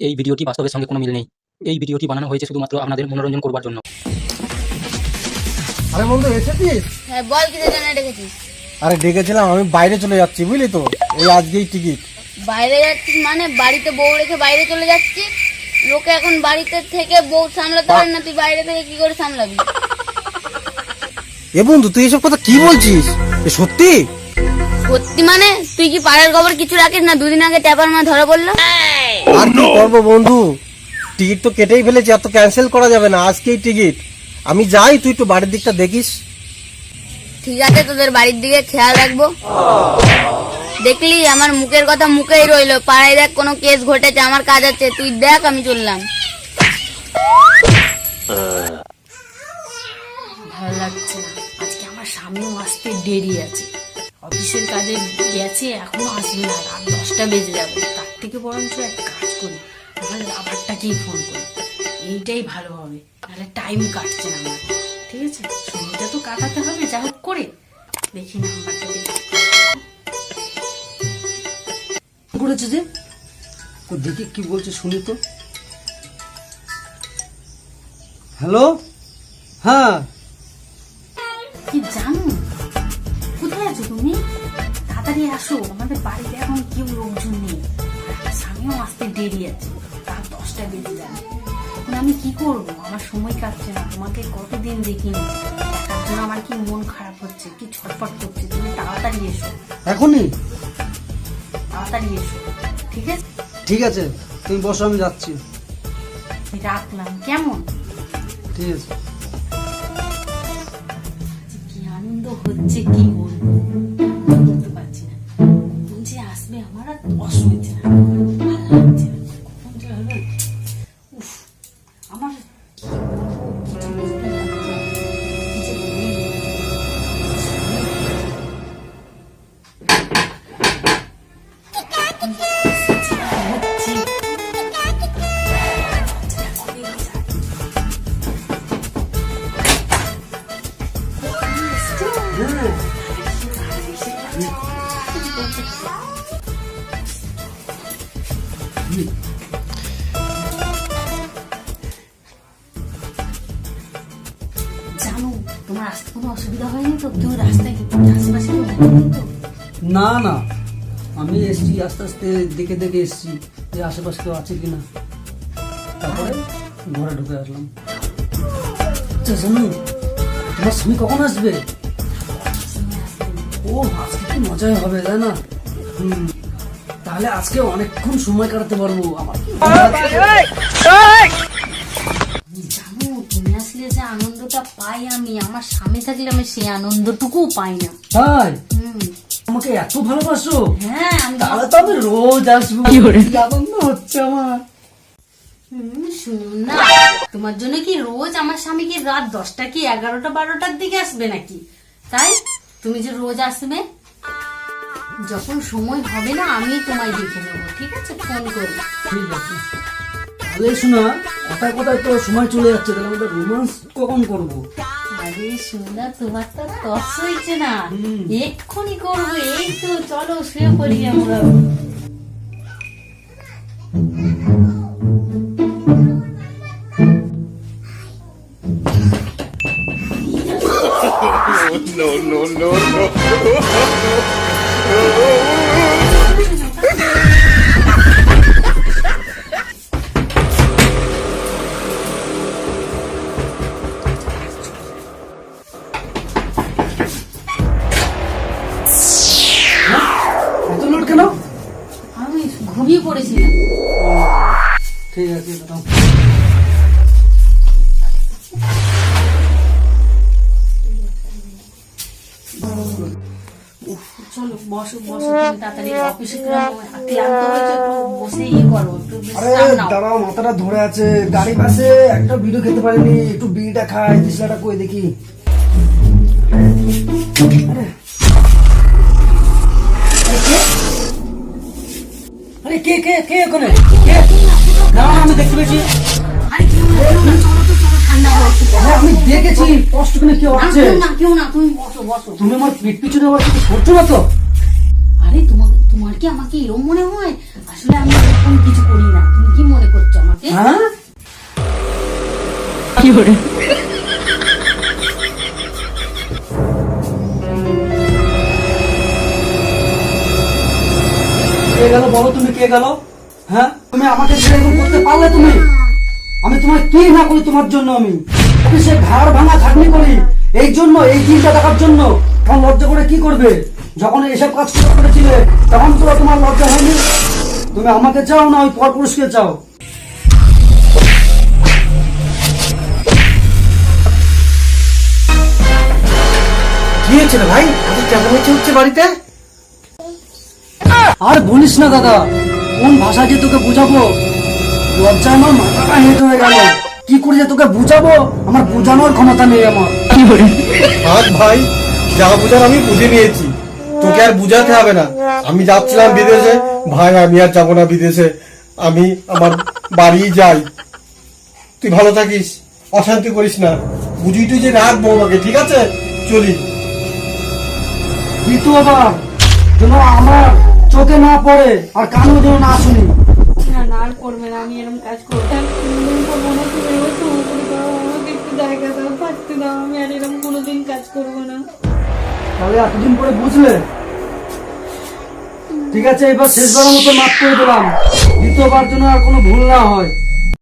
এই ভিডিওটি বাস্তবের সঙ্গে কোনো মিল নেই। এই ভিডিওটি বানানো হয়েছে শুধুমাত্র আপনাদের মনোরঞ্জন করবার জন্য। আরে বন্ধু এসেছিস? হ্যাঁ বল, কিসের জন্য ডেকেছিস? আরে ডেকেছিলাম, আমি বাইরে চলে যাচ্ছি বুঝলি তো, এই আজকেই টিকিট। বাইরে যাচ্ছিস মানে? বাড়িতে বউ রেখে বাইরে চলে যাচ্ছিস? লোকে এখন বাড়িতে থেকে বউ সামলাতে পারে না, তুই বাইরে থেকে কি করে সামলাবি? এ বন্ধু তুই এসব কথা কি বলছিস? এ সত্যি? সত্যি মানে? তুই কি পাড়ার খবর কিছু রাখিস না? দুদিন আগে ট্যাপার মা ধরা পড়লো। আর কি করবো বন্ধু, টিকিট তো কেটেই ফেলেছি, আর তো ক্যান্সেল করা যাবে না, আজকেই টিকিট। আমি যাই, তুই একটু বাড়ির দিকটা দেখিস। ঠিক আছে, তোদের বাড়ির দিকে খেয়াল রাখবো। দেখলি আমার মুখের কথা মুখেই রইলো। পাড়ায় দেখ কোনো কেস ঘটেছে, আমার কাজ আছে, তুই দেখ, আমি চললাম। ভালো লাগছে না, আজকে আমার সামনেও আসতে দেরি আছে। অফিসের কাজে গেছে, এখনো আসবে না, রাত 10টা বেজে যাবে। তার থেকে বরঞ্চ এক কাজ করি, আমার লাভারটাকেই ফোন করি, এইটাই ভালো হবে, নাহলে টাইম কাটছে না আমার। ঠিক আছে, সময়টা তো কাটাতে হবে, যা হোক করে। দেখি নাম্বারটা দেখি করেছে যে ও দেখি কি বলছে শুনি তো। হ্যালো, হ্যাঁ কি জানো, কোথায় আছো তুমি? তাড়াতাড়ি আসো, আমাদের বাড়িতে এখন কেউ লোকজন নেই, স্বামীও আসতে দেরি আছে, রাত 10টা বেজে যাবে। এখন আমি কি করব, আমার সময় কাটছে না, তোমাকে কতদিন দেখিনি, তার জন্য আমার কি মন খারাপ হচ্ছে, কি ছটফট করছে। তুমি তাড়াতাড়ি এসো, এখনই? তাড়াতাড়ি এসো, ঠিক আছে? ঠিক আছে, তুমি বসো, আমি যাচ্ছি। আমি রাখলাম, কেমন? ঠিক আছে। কি আনন্দ হচ্ছে কি বলবো, বলতে পারছি না। কখন যে আসবে আমার আর তস হচ্ছে না, ভালো লাগছে না। কখন যে হবে, উফ, আমার কি বলবো, কিছু বুঝতে পারছি না। কি যে বলি। হচ্ছে। জানো, তোমার আসতে কোনো অসুবিধা হয়নি তো? কেউ রাস্তায় আশেপাশে কেউ দেখেনি তো? না না, আমি এসছি আস্তে আস্তে, দেখে দেখে এসছি যে আশেপাশে কেউ আছে কিনা, তারপরে ঘরে ঢুকে আসলাম। আচ্ছা জানো, তোমার স্বামী কখন আসবে? ও আজকে কি মজাই হবে তাই না? তাহলে আজকে অনেকক্ষণ সময় কাটাতে পারবো। আমার কি ভালো লাগছে। জানো, তুমি আসলে যে আনন্দটা পাই আমি, আমার স্বামী থাকলে আমি সেই আনন্দটুকুও পাই না। তাই? হুম, আমাকে এত ভালোবাসো? হ্যাঁ, আমি তাহলে তো আমি রোজ আসবো। কি আনন্দ হচ্ছে আমার। শুনুন না, তোমার জন্য কি রোজ আমার স্বামী কি রাত 10টা কি 11টা 12টার দিকে আসবে নাকি? তাই তুমি যে রোজ আসবে, যখন সময় হবে না আমি তোমায় দেখে নেবো, ঠিক আছে? ফোন করি। ঠিক আছে, তাহলে শোনা, কথায় কথায় তো সময় চলে যাচ্ছে, তাহলে আমরা রোমান্স কখন করবো? আরে সুন্দর, তোমার তো তস হয়েছে না, এক্ষুনি করবো। এই তো চলো, শুয়ে পড়ি আমরা। এত লোট কেন? আমি ঘুমিয়ে পড়েছিলাম। ঠিক আছে, দাঁড়াও। চলো বসো বসো, তুমি তাড়াতাড়ি অফিসে ক্লান্ত হয়েছে, একটু বসে করো, একটু বিশ্রাম আরে নাও। দাঁড়াও, মাথাটা ধরে আছে, গাড়ি পাশে একটা বিড়িও খেতে পারিনি, একটু বিড়িটা খাই, দিশলাটা কই দেখি। আরে কে কে কে ওখানে? কে? না আমি দেখতে পেয়েছি। আরে কেউ না, চলো তো, চলো, ঠান্ডা হওয়া। আরে আমি দেখেছি, কষ্ট করে কেউ আছে। কেউ না, তুমি বসো বসো। তুমি আমার পিঠ পিছনে আবার কিছু করছো না তো? আরে তোমার কি আমাকে এরকম মনে হয়? আসলে আমি এরকম কিছু করি না, তুমি কি মনে করছো? হ্যাঁ কে গেল বলো, তুমি কে গেল? হ্যাঁ, তুমি আমাকে ছেড়ে এরকম করতে পারলে? আমি তোমার কি না করি তোমার জন্য? আমি সে ঘাড় ভাঙা খাটনি করি এই জন্য, এই দিনটা দেখার জন্য। তখন লজ্জা করে কি করবে? যখন এসব কাজ করেছিলে তখন তো তোমার লজ্জা হয়নি। তুমি আমাকে চাও না ওই পরপুরুষকে চাও? কি হয়েছে রে ভাই, এত চেঁচামেচি হচ্ছে বাড়িতে? আর বলিস না দাদা, কোন ভাষা যে তোকে বুঝাবো, লজ্জা আমার মাথাটা হেঁট হয়ে গেল। কি করে যে তোকে বুঝাবো, আমার বোঝানোর ক্ষমতা নেই আমার। থাক ভাই, যা বুঝার আমি বুঝে নিয়েছি, তোকে আর বুঝাতে হবে না। আমি যাচ্ছিলাম বিদেশে ভাই, আমি আর যাবো না বিদেশে, আমি আমার বাড়ি যাই। তুই ভালো থাকিস, অশান্তি করিস না, বুঝি তুই যে রাখবো আমাকে, ঠিক আছে? চলি। দ্বিতীয়বার যেন আমার চোখে না পড়ে আর কানেও যেন না শুনি। না না, আর করবে না, আমি এরকম কাজ করবো না। তুমি একটু উপরে দাও, আমাকে একটু জায়গা দাও, থাকতে দাও, আমি আর এরকম কোনোদিন কাজ করবো না। তাহলে এতদিন পরে বুঝলে? ঠিক আছে, এবার শেষবারের মতো মাফ করে দিলাম, দ্বিতীয়বার যেন আর কোনো ভুল না হয়।